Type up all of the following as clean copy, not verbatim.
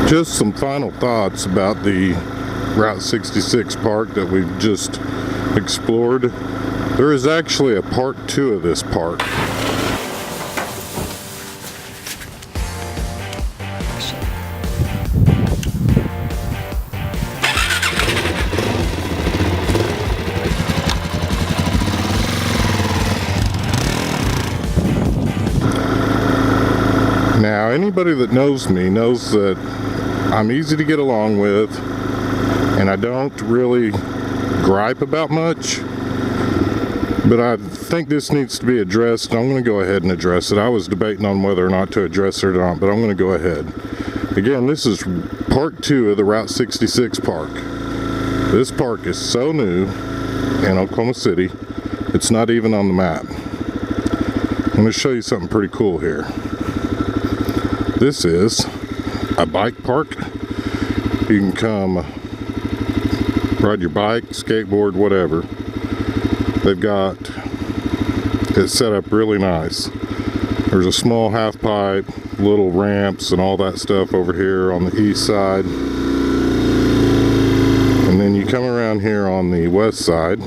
Just some final thoughts about the Route 66 park that we've just explored. There is actually a part 2 of this park. Now, anybody that knows me knows that I'm easy to get along with, and I don't really gripe about much, but I think this needs to be addressed. I'm going to go ahead and address it. I was debating on whether or not to address it or not, but I'm going to go ahead. Again, this is part 2 of the Route 66 park. This park is so new in Oklahoma City, it's not even on the map. I'm going to show you something pretty cool here. This is a bike park. You can come ride your bike, skateboard, whatever. They've got it set up really nice. There's a small half pipe, little ramps and all that stuff over here on the east side. And then you come around here on the west side.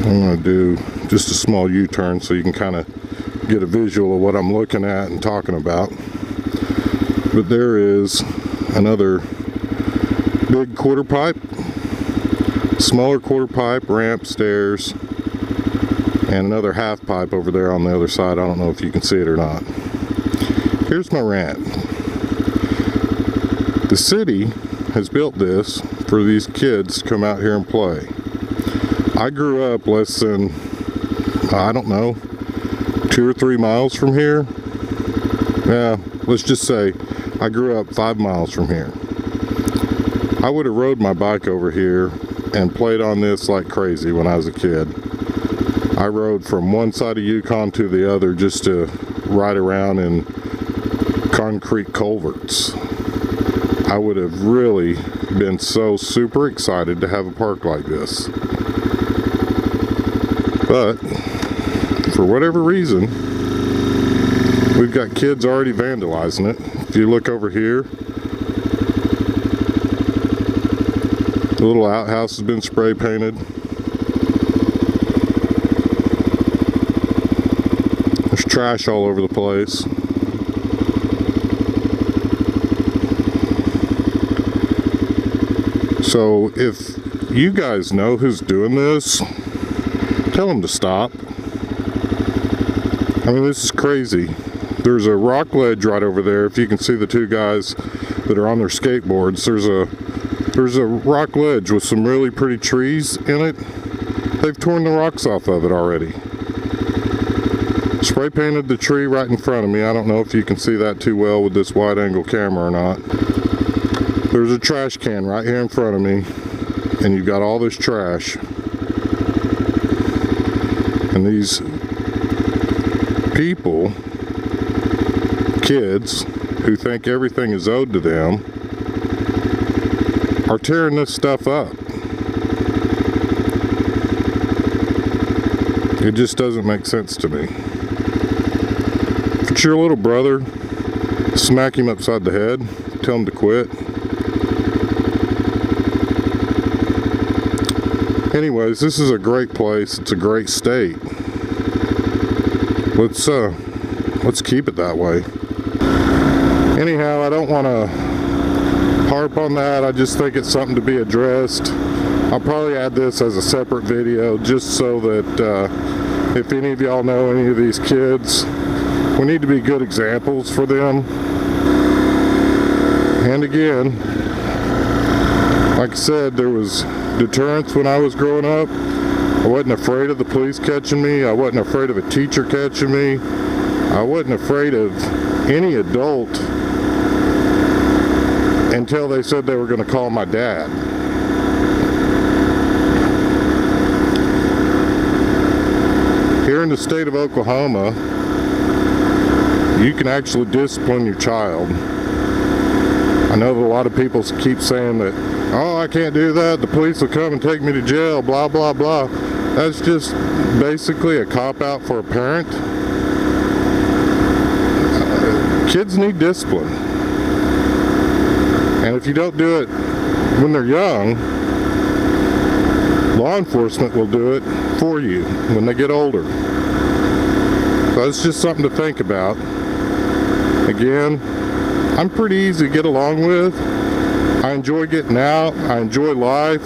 I'm going to do just a small U-turn so you can kind of get a visual of what I'm looking at and talking about. But there is another big quarter pipe, smaller quarter pipe, ramp, stairs, and another half pipe over there on the other side. I don't know if you can see it or not. Here's my rant. The city has built this for these kids to come out here and play. I grew up less than, I don't know, 2 or 3 miles from here. Yeah, let's just say I grew up 5 miles from here. I would have rode my bike over here and played on this like crazy when I was a kid. I rode from one side of Yukon to the other just to ride around in concrete culverts. I would have really been so super excited to have a park like this. But for whatever reason, we've got kids already vandalizing it. If you look over here, the little outhouse has been spray painted. There's trash all over the place. So if you guys know who's doing this, tell them to stop. I mean, this is crazy. There's a rock ledge right over there. If you can see the 2 guys that are on their skateboards, there's a rock ledge with some really pretty trees in it. They've torn the rocks off of it already. Spray painted the tree right in front of me. I don't know if you can see that too well with this wide angle camera or not. There's a trash can right here in front of me, and you've got all this trash. And these people, kids, who think everything is owed to them, are tearing this stuff up. It just doesn't make sense to me. If it's your little brother, smack him upside the head, tell him to quit. Anyways, this is a great place. It's a great state. Let's keep it that way. Anyhow, I don't want to harp on that. I just think it's something to be addressed. I'll probably add this as a separate video just so that if any of y'all know any of these kids, we need to be good examples for them. And again, like I said, there was deterrence when I was growing up. I wasn't afraid of the police catching me. I wasn't afraid of a teacher catching me. I wasn't afraid of any adult until they said they were going to call my dad. Here in the state of Oklahoma, you can actually discipline your child. I know that a lot of people keep saying that, oh, I can't do that, the police will come and take me to jail, blah, blah, blah. That's just basically a cop-out for a parent. Kids need discipline. And if you don't do it when they're young, law enforcement will do it for you when they get older. So it's just something to think about. Again, I'm pretty easy to get along with. I enjoy getting out. I enjoy life.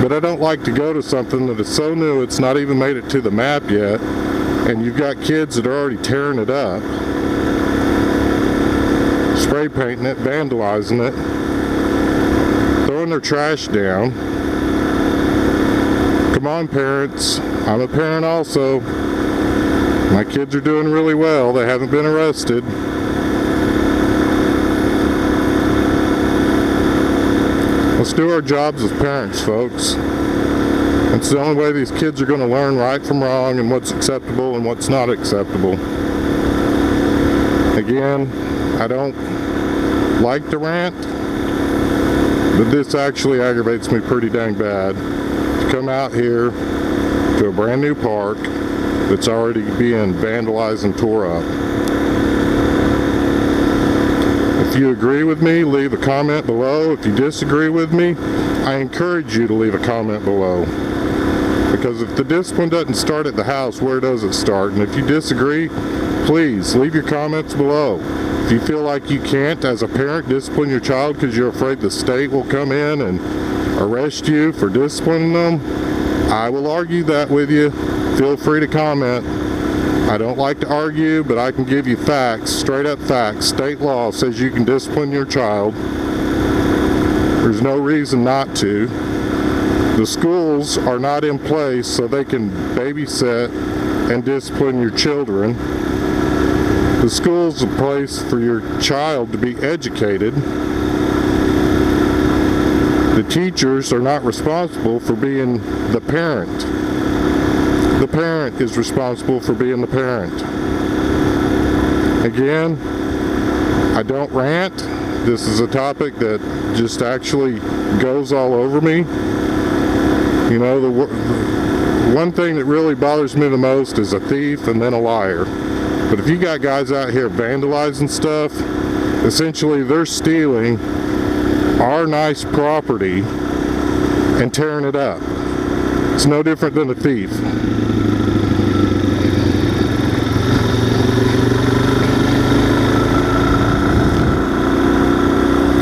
But I don't like to go to something that is so new it's not even made it to the map yet, and you've got kids that are already tearing it up, spray painting it, vandalizing it, throwing their trash down. Come on, parents. I'm a parent also. My kids are doing really well. They haven't been arrested. Let's do our jobs as parents, folks. It's the only way these kids are going to learn right from wrong and what's acceptable and what's not acceptable. Again, I don't like the rant, but this actually aggravates me pretty dang bad. To come out here to a brand new park that's already being vandalized and tore up. If you agree with me, leave a comment below. If you disagree with me, I encourage you to leave a comment below. Because if the discipline doesn't start at the house, where does it start? And if you disagree, please leave your comments below. If you feel like you can't, as a parent, discipline your child because you're afraid the state will come in and arrest you for disciplining them, I will argue that with you. Feel free to comment. I don't like to argue, but I can give you facts, straight up facts. State law says you can discipline your child. There's no reason not to. The schools are not in place so they can babysit and discipline your children. The school's a place for your child to be educated. The teachers are not responsible for being the parent. The parent is responsible for being the parent. Again, I don't rant. This is a topic that just actually goes all over me. You know, the one thing that really bothers me the most is a thief and then a liar. But if you got guys out here vandalizing stuff, essentially they're stealing our nice property and tearing it up. It's no different than a thief.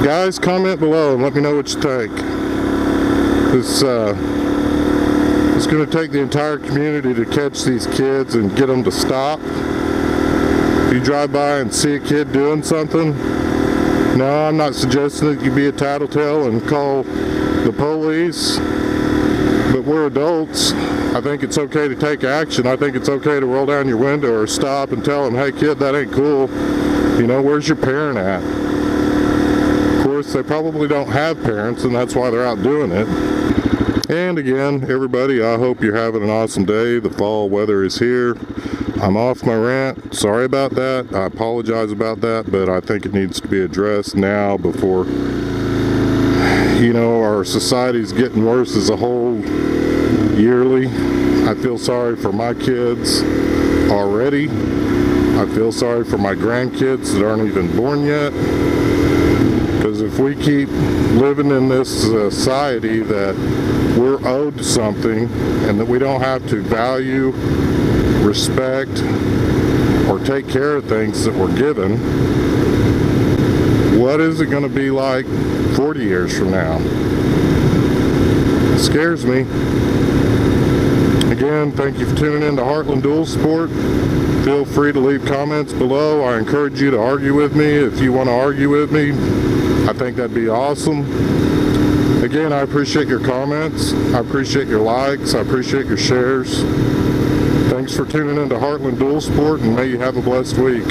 Guys, comment below and let me know what you think. It's going to take the entire community to catch these kids and get them to stop. If you drive by and see a kid doing something, no, I'm not suggesting that you be a tattletale and call the police, but we're adults. I think it's okay to take action. I think it's okay to roll down your window or stop and tell them, hey kid, that ain't cool. You know, where's your parent at? Of course, they probably don't have parents, and that's why they're out doing it. And again, everybody, I hope you're having an awesome day. The fall weather is here. I'm off my rant. Sorry about that. I apologize about that, but I think it needs to be addressed now before, you know, our society's getting worse as a whole yearly. I feel sorry for my kids already. I feel sorry for my grandkids that aren't even born yet. Because if we keep living in this society that we're owed something and that we don't have to value, respect, or take care of things that we're given, what is it going to be like 40 years from now? It scares me. Again, thank you for tuning in to Heartland Dual Sport. Feel free to leave comments below. I encourage you to argue with me if you want to argue with me. I think that'd be awesome. Again, I appreciate your comments. I appreciate your likes. I appreciate your shares. Thanks for tuning in to Heartland Dual Sport, and may you have a blessed week.